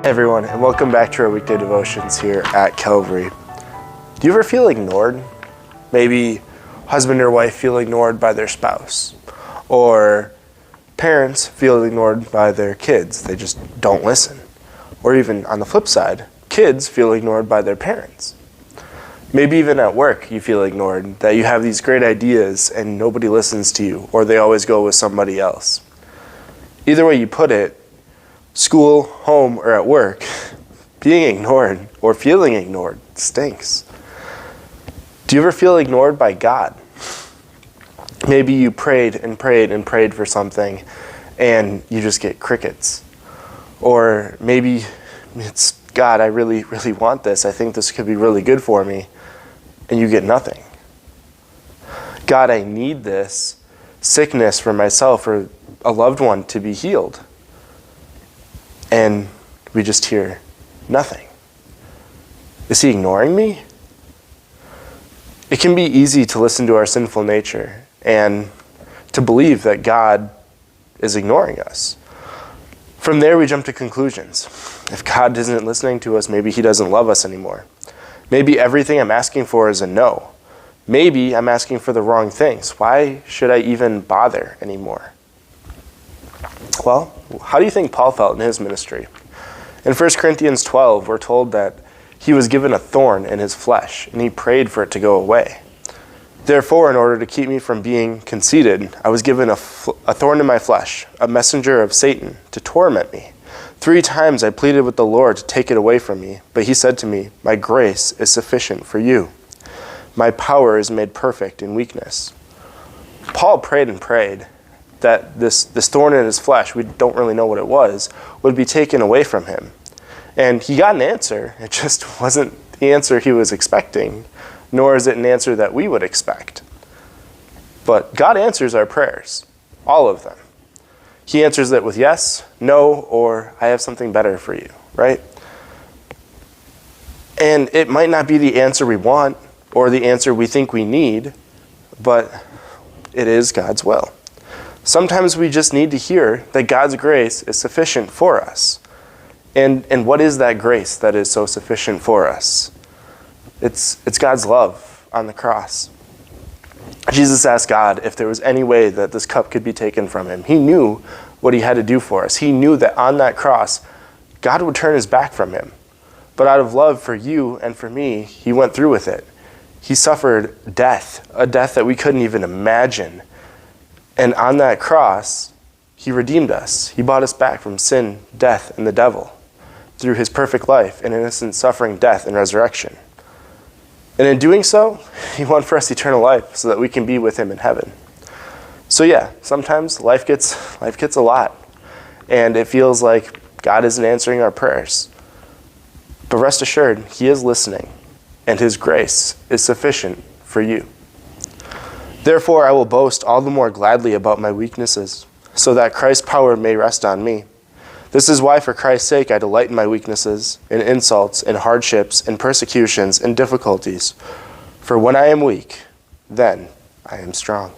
Hey everyone, and welcome back to our weekday devotions here at Calvary. Do you ever feel ignored? Maybe husband or wife feel ignored by their spouse, or parents feel ignored by their kids. They just don't listen. Or even on the flip side, kids feel ignored by their parents. Maybe even at work you feel ignored, that you have these great ideas and nobody listens to you, or they always go with somebody else. Either way you put it, school, home, or at work, being ignored or feeling ignored stinks. Do you ever feel ignored by God? Maybe you prayed and prayed and prayed for something and you just get crickets. Or maybe it's, God, I really, really want this. I think this could be really good for me. And you get nothing. God, I need this sickness for myself or a loved one to be healed. And we just hear nothing. Is he ignoring me? It can be easy to listen to our sinful nature and to believe that God is ignoring us. From there, we jump to conclusions. If God isn't listening to us, maybe he doesn't love us anymore. Maybe everything I'm asking for is a no. Maybe I'm asking for the wrong things. Why should I even bother anymore? Well, how do you think Paul felt in his ministry? In 1 Corinthians 12, we're told that he was given a thorn in his flesh, and he prayed for it to go away. Therefore, in order to keep me from being conceited, I was given a thorn in my flesh, a messenger of Satan, to torment me. 3 times I pleaded with the Lord to take it away from me, but he said to me, "My grace is sufficient for you. My power is made perfect in weakness." Paul prayed and prayed that this thorn in his flesh, we don't really know what it was, would be taken away from him. And he got an answer. It just wasn't the answer he was expecting, nor is it an answer that we would expect. But God answers our prayers, all of them. He answers it with yes, no, or I have something better for you, right? And it might not be the answer we want or the answer we think we need, but it is God's will. Sometimes we just need to hear that God's grace is sufficient for us. And what is that grace that is so sufficient for us? It's God's love on the cross. Jesus asked God if there was any way that this cup could be taken from him. He knew what he had to do for us. He knew that on that cross, God would turn his back from him. But out of love for you and for me, he went through with it. He suffered death, a death that we couldn't even imagine. And on that cross, he redeemed us. He bought us back from sin, death, and the devil through his perfect life and innocent suffering, death, and resurrection. And in doing so, he won for us eternal life so that we can be with him in heaven. So yeah, sometimes life gets a lot, and it feels like God isn't answering our prayers. But rest assured, he is listening, and his grace is sufficient for you. Therefore, I will boast all the more gladly about my weaknesses, so that Christ's power may rest on me. This is why, for Christ's sake, I delight in my weaknesses, in insults, in hardships, in persecutions, in difficulties. For when I am weak, then I am strong.